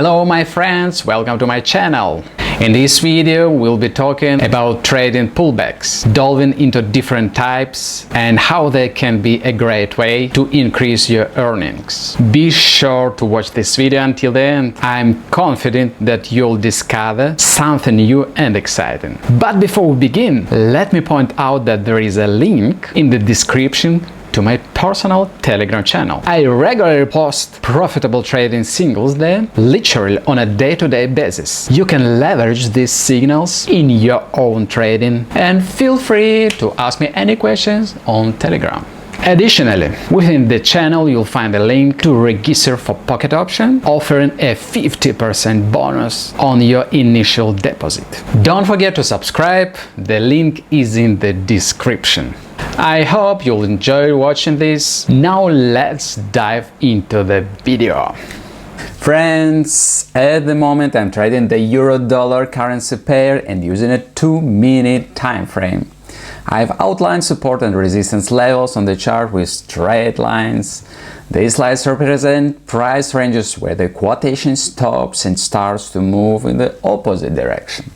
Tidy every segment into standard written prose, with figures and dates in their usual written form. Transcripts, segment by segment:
Hello my friends, welcome to my channel. In this video we'll be talking about trading pullbacks, delving into different types and how they can be a great way to increase your earnings. Be sure to watch this video until the end. I'm confident that you'll discover something new and exciting. But before we begin, let me point out that there is a link in the description to my personal Telegram channel. I regularly post profitable trading signals there, literally on a day-to-day basis. You can leverage these signals in your own trading and feel free to ask me any questions on Telegram. Additionally, within the channel you'll find a link to register for pocket option, offering a 50% bonus on your initial deposit. Don't forget to subscribe, the link is in the description. I hope you'll enjoy watching this. Now let's dive into the video. Friends, at the moment I'm trading the euro-dollar currency pair and using a 2-minute time frame. I've outlined support and resistance levels on the chart with straight lines. These lines represent price ranges where the quotation stops and starts to move in the opposite direction.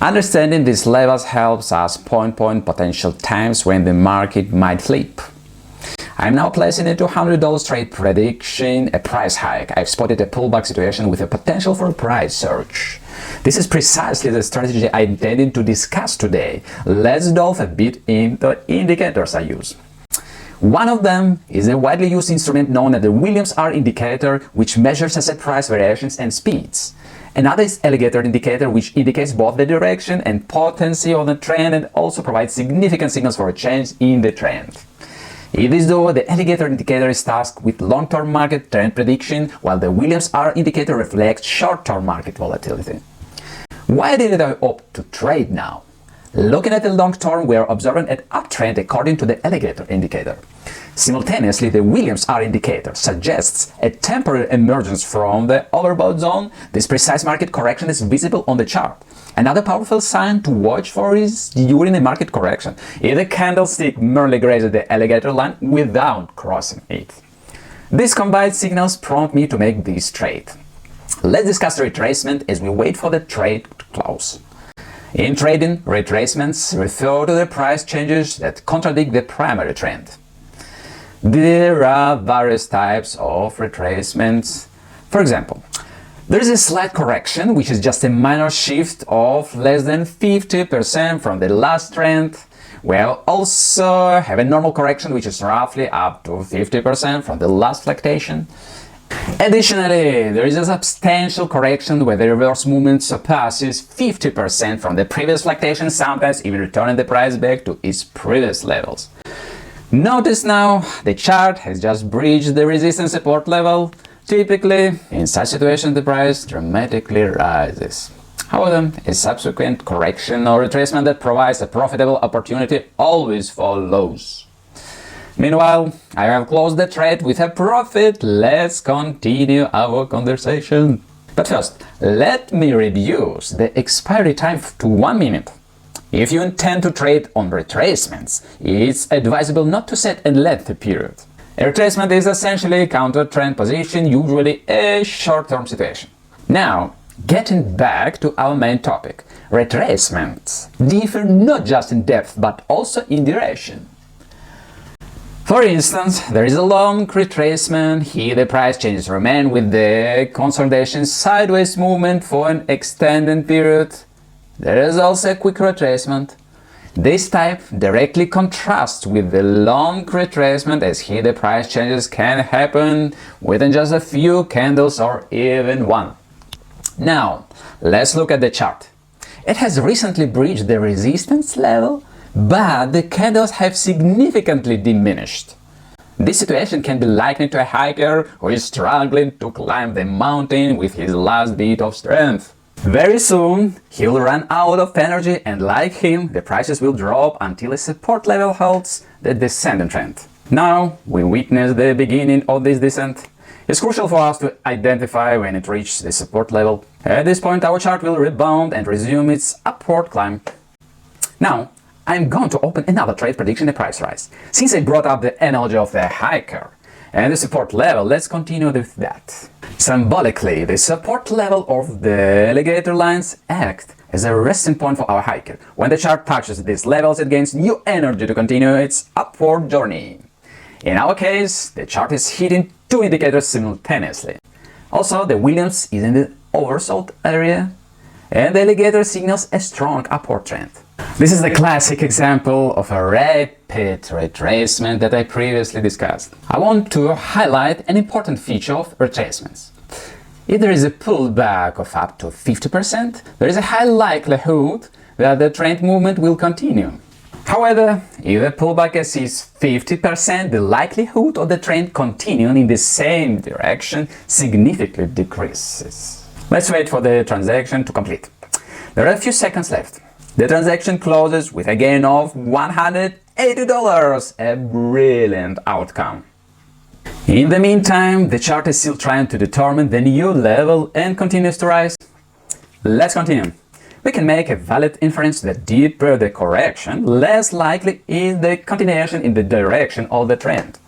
Understanding these levels helps us pinpoint potential times when the market might flip. I'm now placing a $200 trade prediction, a price hike. I've spotted a pullback situation with a potential for a price surge. This is precisely the strategy I intended to discuss today. Let's delve a bit into indicators I use. One of them is a widely used instrument known as the Williams-R indicator, which measures asset price variations and speeds. Another is alligator indicator, which indicates both the direction and potency of the trend and also provides significant signals for a change in the trend. In this though, the alligator indicator is tasked with long-term market trend prediction, while the Williams-R indicator reflects short-term market volatility. Why did I opt to trade now? Looking at the long term, we are observing an uptrend according to the alligator indicator. Simultaneously, the Williams-R indicator suggests a temporary emergence from the overbought zone. This precise market correction is visible on the chart. Another powerful sign to watch for is during a market correction, if the candlestick merely grazes the alligator line without crossing it. These combined signals prompt me to make this trade. Let's discuss retracement as we wait for the trade to close. In trading, retracements refer to the price changes that contradict the primary trend. There are various types of retracements. For example, there is a slight correction, which is just a minor shift of less than 50% from the last trend. We'll also have a normal correction, which is roughly up to 50% from the last fluctuation. Additionally, there is a substantial correction where the reverse movement surpasses 50% from the previous fluctuation, sometimes even returning the price back to its previous levels. Notice now, the chart has just breached the resistance support level. Typically, in such situations, the price dramatically rises. However, a subsequent correction or retracement that provides a profitable opportunity always follows. Meanwhile, I have closed the trade with a profit. Let's continue our conversation. But first, let me reduce the expiry time to 1 minute. If you intend to trade on retracements, it's advisable not to set a lengthy period. A retracement is essentially a counter-trend position, usually a short-term situation. Now, getting back to our main topic, retracements differ not just in depth but also in duration. For instance, there is a long retracement. Here the price changes remain with the consolidation sideways movement for an extended period. There is also a quick retracement. This type directly contrasts with the long retracement, as here the price changes can happen within just a few candles or even one. Now, let's look at the chart. It has recently breached the resistance level, but the candles have significantly diminished. This situation can be likened to a hiker who is struggling to climb the mountain with his last bit of strength. Very soon, he will run out of energy and, like him, the prices will drop until a support level holds the descending trend. Now, we witness the beginning of this descent. It's crucial for us to identify when it reaches the support level. At this point, our chart will rebound and resume its upward climb. Now, I'm going to open another trade prediction, a price rise. Since I brought up the analogy of the hiker, And the support level, let's continue with that. Symbolically, the support level of the alligator lines act as a resting point for our hiker. When the chart touches these levels, it gains new energy to continue its upward journey. In our case, the chart is hitting two indicators simultaneously. Also, the Williams is in the oversold area, and the alligator signals a strong upward trend. This is the classic example of a rapid retracement that I previously discussed. I want to highlight an important feature of retracements. If there is a pullback of up to 50%, there is a high likelihood that the trend movement will continue. However, if the pullback exceeds 50%, the likelihood of the trend continuing in the same direction significantly decreases. Let's wait for the transaction to complete. There are a few seconds left. The transaction closes with a gain of $180, a brilliant outcome. In the meantime, the chart is still trying to determine the new level and continues to rise. Let's continue. We can make a valid inference that deeper the correction, less likely is the continuation in the direction of the trend.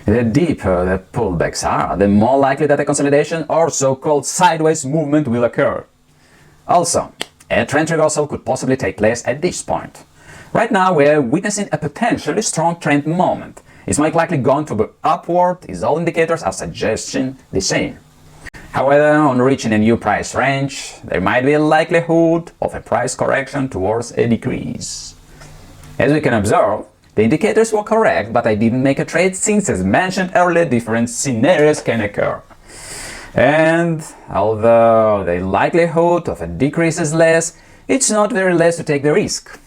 The deeper the pullbacks are, the more likely that a consolidation or so-called sideways movement will occur. Also, a trend reversal could possibly take place at this point. Right now we are witnessing a potentially strong trend moment. It's most likely going to be upward, as all indicators are suggesting the same. However, on reaching a new price range, there might be a likelihood of a price correction towards a decrease. As we can observe, the indicators were correct, but I didn't make a trade since, as mentioned earlier, different scenarios can occur. And although the likelihood of a decrease is less, it's not very less to take the risk.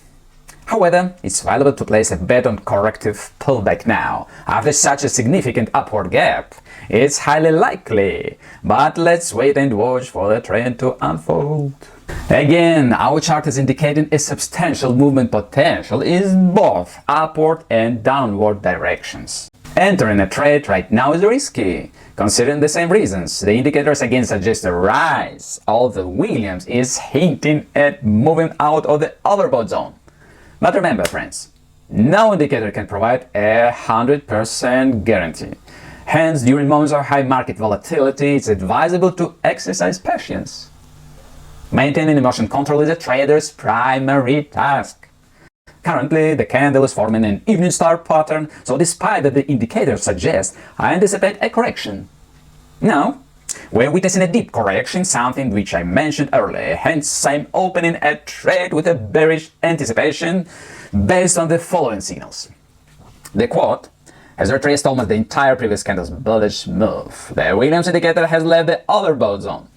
However, it's valuable to place a bet on corrective pullback now. After such a significant upward gap, it's highly likely, but let's wait and watch for the trend to unfold. Again, our chart is indicating a substantial movement potential in both upward and downward directions. Entering a trade right now is risky, considering the same reasons. The indicators again suggest a rise, although Williams is hinting at moving out of the overbought zone. But remember, friends, no indicator can provide a 100% guarantee. Hence, during moments of high market volatility, it's advisable to exercise patience. Maintaining emotion control is a trader's primary task. Currently, the candle is forming an evening star pattern, so despite that the indicators suggest, I anticipate a correction. Now, we're witnessing a deep correction, something which I mentioned earlier, hence I'm opening a trade with a bearish anticipation based on the following signals. The quote has retraced almost the entire previous candle's bullish move. The Williams indicator has left the overbought zone.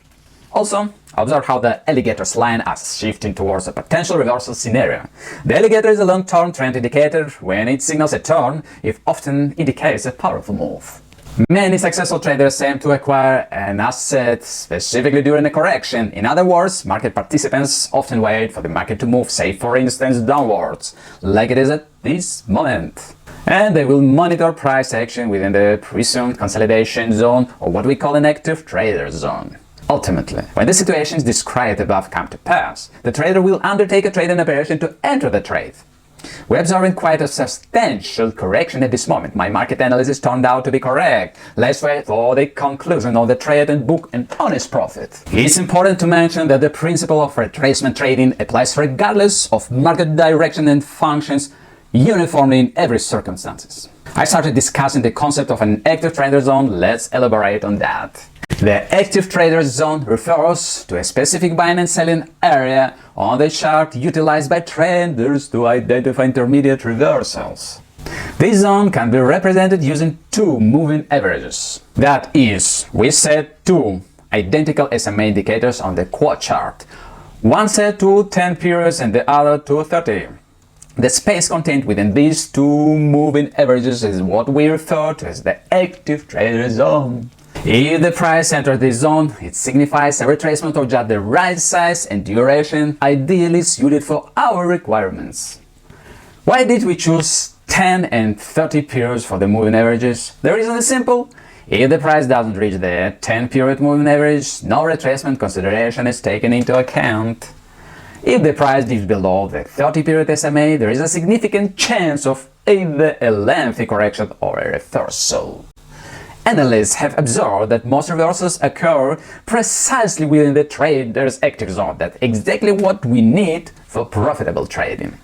Also, observe how the alligator's line is shifting towards a potential reversal scenario. The alligator is a long-term trend indicator. When it signals a turn, it often indicates a powerful move. Many successful traders aim to acquire an asset specifically during a correction. In other words, market participants often wait for the market to move, say for instance downwards, like it is at this moment. And they will monitor price action within the presumed consolidation zone, or what we call an active trader zone. Ultimately, when the situations described above come to pass, the trader will undertake a trading operation to enter the trade. We're observing quite a substantial correction at this moment. My market analysis turned out to be correct. Let's wait for the conclusion of the trade and book an honest profit. It's important to mention that the principle of retracement trading applies regardless of market direction and functions uniformly in every circumstances. I started discussing the concept of an active trader zone. Let's elaborate on that. The active trader zone refers to a specific buying and selling area on the chart utilized by traders to identify intermediate reversals. This zone can be represented using two moving averages. That is, we set two identical SMA indicators on the quad chart, one set to 10 periods and the other to 30. The space contained within these two moving averages is what we refer to as the active trader zone. If the price enters this zone, it signifies a retracement of just the right size and duration, ideally suited for our requirements. Why did we choose 10 and 30 periods for the moving averages? The reason is simple. If the price doesn't reach the 10-period moving average, no retracement consideration is taken into account. If the price dips below the 30-period SMA, there is a significant chance of either a lengthy correction or a reversal. Analysts have observed that most reversals occur precisely within the trader's active zone. That's exactly what we need for profitable trading.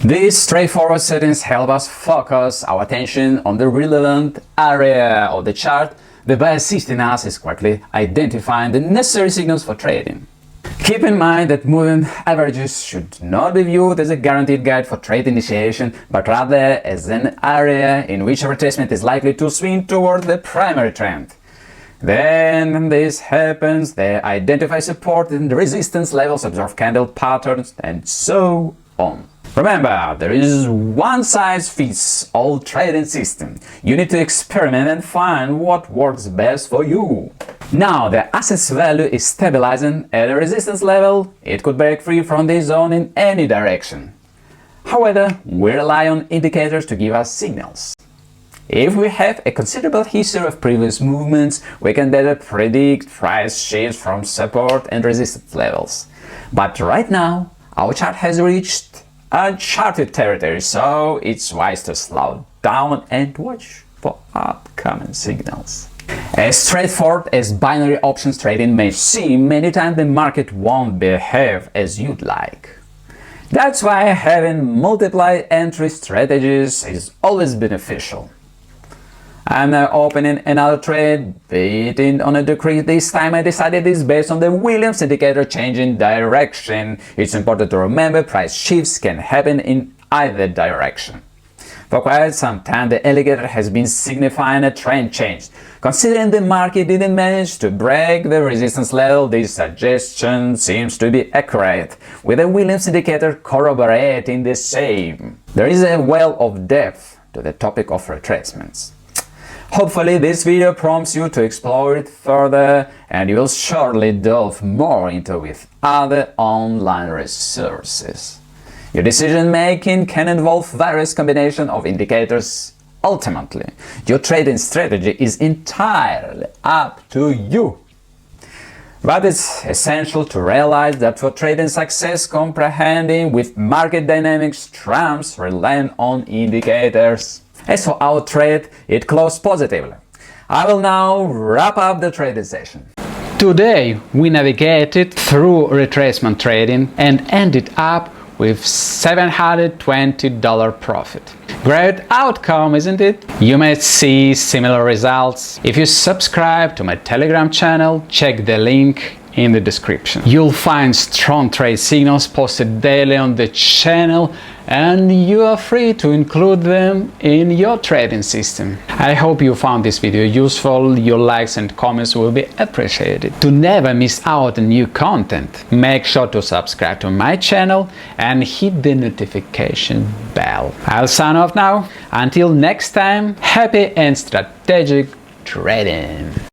These straightforward settings help us focus our attention on the relevant area of the chart, thereby assisting us in quickly identifying the necessary signals for trading. Keep in mind that moving averages should not be viewed as a guaranteed guide for trade initiation, but rather as an area in which a retracement is likely to swing toward the primary trend. Then this happens, they identify support and resistance levels, observe candle patterns, and so on. Remember, there is one size fits all trading system. You need to experiment and find what works best for you. Now the asset's value is stabilizing at a resistance level. It could break free from this zone in any direction. However, we rely on indicators to give us signals. If we have a considerable history of previous movements, we can better predict price shifts from support and resistance levels. But right now, our chart has reached uncharted territory, so it's wise to slow down and watch for upcoming signals. As straightforward as binary options trading may seem, many times the market won't behave as you'd like. That's why having multiple entry strategies is always beneficial. I'm now opening another trade, beating on a decrease. This time I decided this based on the Williams indicator changing direction. It's important to remember price shifts can happen in either direction. For quite some time the indicator has been signifying a trend change. Considering the market didn't manage to break the resistance level, this suggestion seems to be accurate, with the Williams indicator corroborating the same. There is a well of depth to the topic of retracements. Hopefully this video prompts you to explore it further, and you will surely delve more into it with other online resources. Your decision making can involve various combinations of indicators. Ultimately, your trading strategy is entirely up to you. But it's essential to realize that for trading success, comprehending with market dynamics trumps relying on indicators. As for our trade, it closed positively. I will now wrap up the trading session. Today we navigated through retracement trading and ended up with $720 profit. Great outcome, isn't it? You may see similar results if you subscribe to my Telegram channel. Check the link in the description. You'll find strong trade signals posted daily on the channel, and you are free to include them in your trading system. I hope you found this video useful. Your likes and comments will be appreciated. To never miss out on new content, make sure to subscribe to my channel and hit the notification bell. I'll sign off now. Until next time, happy and strategic trading!